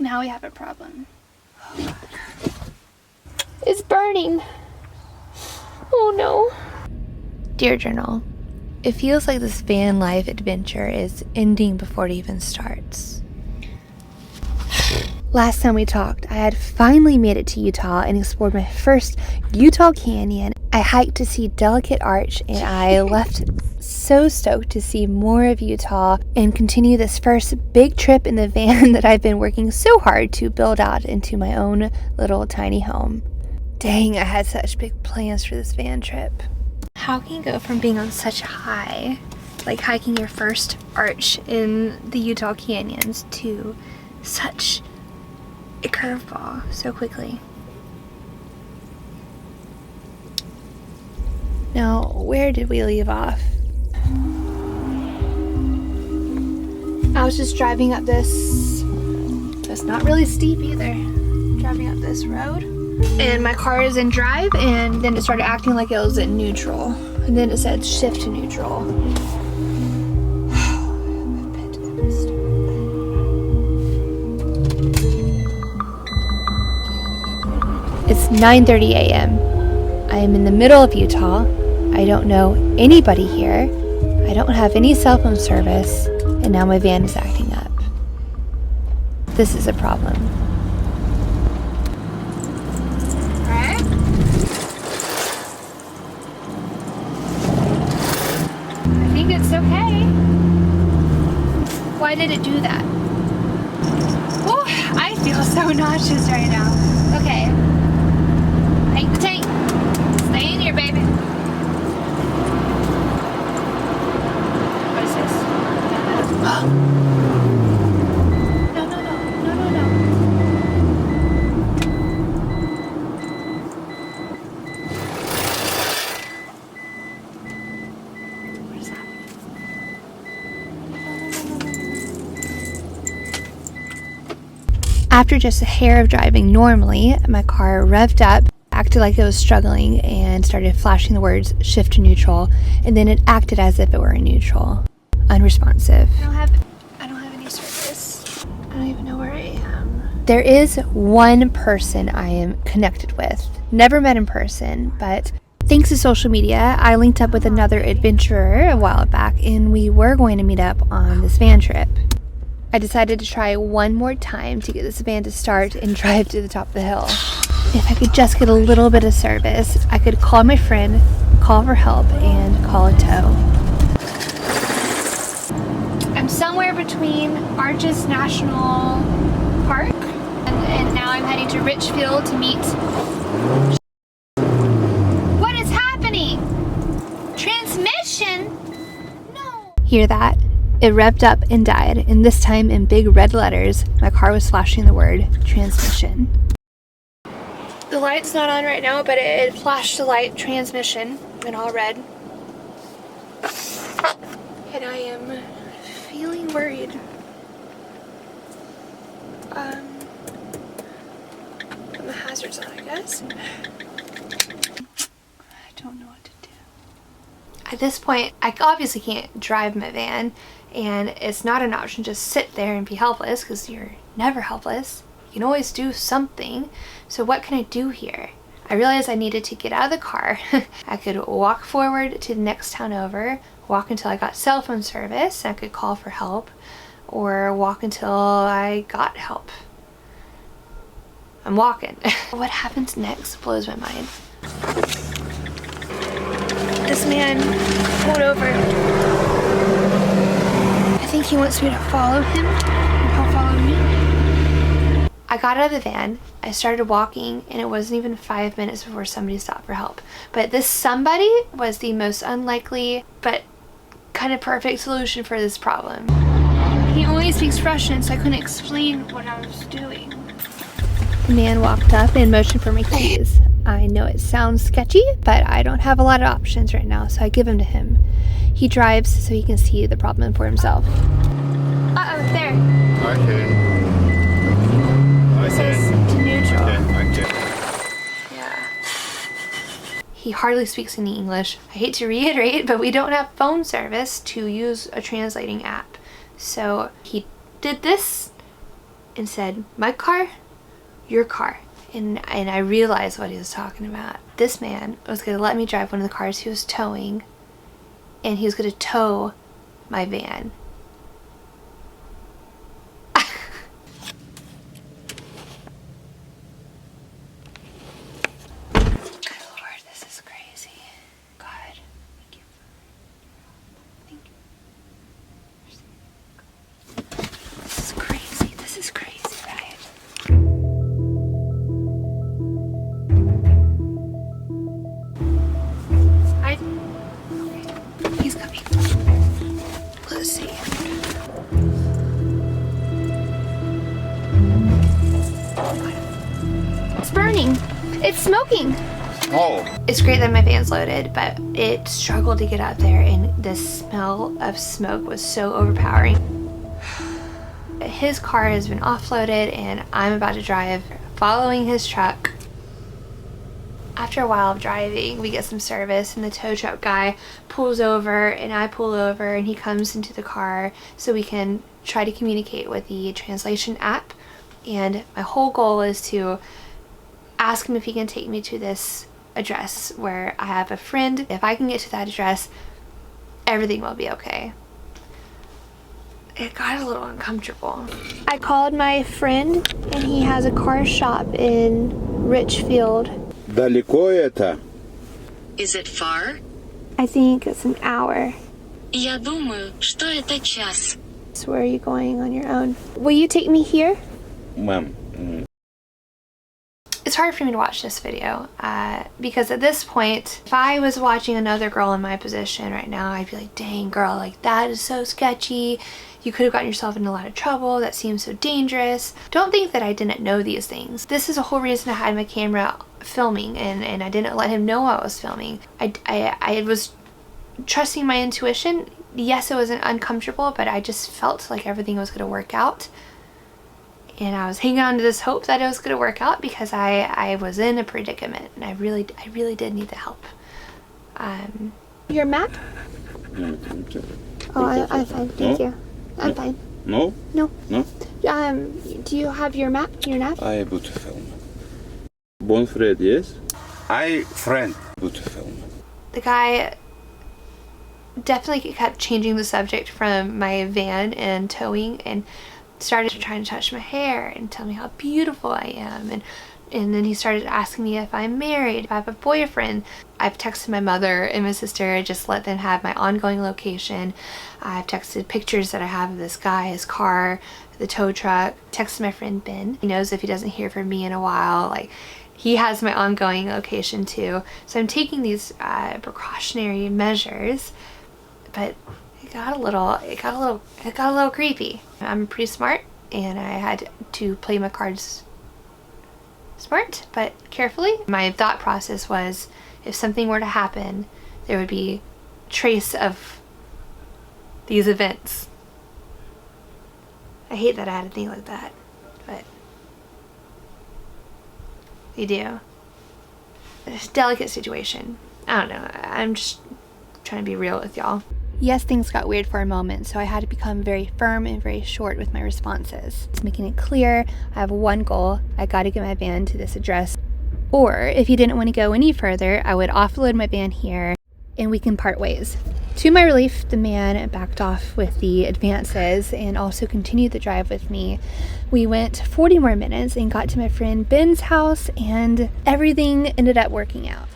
Now we have a problem. It's burning. Oh no. Dear Journal, it feels like this van life adventure is ending before it even starts. Last time we talked, I had finally made it to Utah and explored my first Utah Canyon. I hiked to see Delicate Arch and I left so stoked to see more of Utah and continue this first big trip in the van that I've been working so hard to build out into my own little tiny home. Dang, I had such big plans for this van trip. How can you go from being on such a high, like hiking your first arch in the Utah canyons, to such a curveball so quickly? Now, where did we leave off? I was just driving up this, it's not really steep either, driving up this road. And my car is in drive, and then it started acting like it was in neutral. And then it said shift to neutral. It's 9:30 a.m. I am in the middle of Utah. I don't know anybody here. I don't have any cell phone service, and now my van is acting up. This is a problem. I think it's okay. Why did it do that? Oh, I feel so nauseous right now. Okay. Take the tank. Stay in here, baby. What is this? No, no, no. No, no, no. What is happening? After just a hair of driving normally, my car revved up, acted like it was struggling, and started flashing the words shift to neutral, and then it acted as if it were in neutral. Unresponsive. I don't have any service. I don't even know where I am. There is one person I am connected with. Never met in person, but thanks to social media, I linked up with another adventurer a while back, and we were going to meet up on this van trip. I decided to try one more time to get this van to start and drive to the top of the hill. If I could just get a little bit of service, I could call my friend, call for help, and call a tow. I'm somewhere between Arches National Park and now I'm heading to Richfield to meet... What is happening? Transmission? No. Hear that? It revved up and died, and this time in big red letters, my car was flashing the word transmission. The light's not on right now, but it flashed the light transmission in all red. And I am feeling worried. Put my hazards on, I guess. I don't know what to do. At this point, I obviously can't drive my van, and it's not an option just sit there and be helpless, because you're never helpless. You can always do something. So what can I do here? I realized I needed to get out of the car. I could walk forward to the next town over, walk until I got cell phone service, and I could call for help, or walk until I got help. I'm walking. What happens next blows my mind. This man pulled over. I think he wants me to follow him, and he'll follow me. I got out of the van, I started walking, and it wasn't even 5 minutes before somebody stopped for help. But this somebody was the most unlikely, but kind of perfect solution for this problem. He only speaks Russian, so I couldn't explain what I was doing. The man walked up and motioned for my keys. I know it sounds sketchy, but I don't have a lot of options right now, so I give them to him. He drives so he can see the problem for himself. Uh-oh, there. Okay. It says to neutral. Okay. Yeah. He hardly speaks any English. I hate to reiterate, but we don't have phone service to use a translating app. So he did this and said, my car, your car. And I realized what he was talking about. This man was going to let me drive one of the cars he was towing, and he was going to tow my van. He's coming. Let's see. It's burning. It's smoking. Oh. It's great that my van's loaded, but it struggled to get up there, and the smell of smoke was so overpowering. His car has been offloaded, and I'm about to drive following his truck. After a while of driving, we get some service, and the tow truck guy pulls over, and I pull over, and he comes into the car so we can try to communicate with the translation app. And my whole goal is to ask him if he can take me to this address where I have a friend. If I can get to that address, everything will be okay. It got a little uncomfortable. I called my friend, and he has a car shop in Richfield. Далеко это? Is it far? I think it's an hour. Я думаю, что это час. So where are you going on your own? Will you take me here? Ma'am. It's hard for me to watch this video because at this point, if I was watching another girl in my position right now, I'd be like, dang girl, like that is so sketchy. You could have gotten yourself in a lot of trouble. That seems so dangerous. Don't think that I didn't know these things. This is the whole reason I had my camera filming, and I didn't let him know I was filming. I was trusting my intuition. Yes, it was uncomfortable, but I just felt like everything was going to work out. And I was hanging on to this hope that it was going to work out because I was in a predicament, and I really did need the help. Your map? Oh, I'm fine. Thank you. I'm fine. No? No. No? Do you have your map? Your nav? I able to film. Bon friend, yes? I friend able to film. The guy definitely kept changing the subject from my van and towing, and started trying to touch my hair and tell me how beautiful I am, and then he started asking me if I'm married, if I have a boyfriend. I've texted my mother and my sister, just let them have my ongoing location. I've texted pictures that I have of this guy, his car, the tow truck. Texted my friend Ben. He knows if he doesn't hear from me in a while, like he has my ongoing location too. So I'm taking these precautionary measures, but it got a little creepy. I'm pretty smart, and I had to play my cards smart but carefully. My thought process was, if something were to happen, there would be trace of these events. I hate that I had to think like that, but you do. It's a delicate situation. I don't know. I'm just trying to be real with y'all. Yes, things got weird for a moment, so I had to become very firm and very short with my responses. It's making it clear I have one goal. I got to get my van to this address. Or if he didn't want to go any further, I would offload my van here and we can part ways. To my relief, the man backed off with the advances and also continued the drive with me. We went 40 more minutes and got to my friend Ben's house, and everything ended up working out.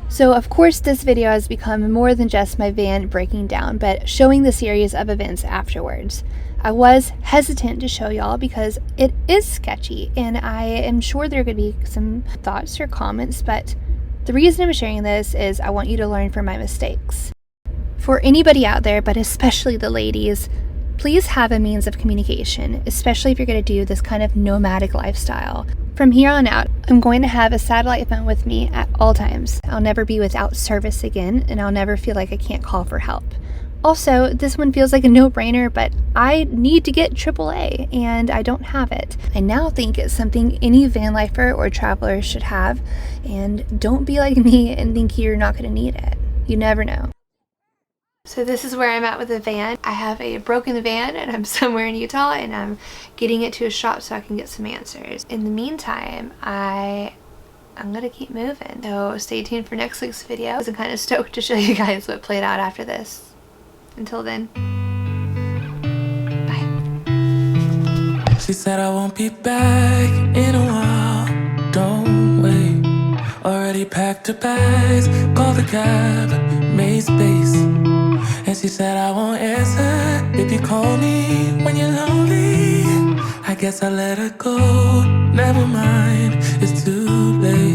So of course this video has become more than just my van breaking down, but showing the series of events afterwards. I was hesitant to show y'all because it is sketchy, and I am sure there could be some thoughts or comments, but the reason I'm sharing this is I want you to learn from my mistakes. For anybody out there, but especially the ladies, please have a means of communication, especially if you're going to do this kind of nomadic lifestyle. From here on out, I'm going to have a satellite phone with me at all times. I'll never be without service again, and I'll never feel like I can't call for help. Also, this one feels like a no-brainer, but I need to get AAA, and I don't have it. I now think it's something any van lifer or traveler should have, and don't be like me and think you're not going to need it. You never know. So this is where I'm at with the van. I have a broken van and I'm somewhere in Utah and I'm getting it to a shop so I can get some answers. In the meantime, I'm gonna keep moving. So stay tuned for next week's video. I'm kind of stoked to show you guys what played out after this. Until then, bye. She said I won't be back in a while. Don't wait. Already packed her bags, called the cab, made space. And she said I won't answer if you call me when you're lonely. I guess I let her go. Never mind, it's too late.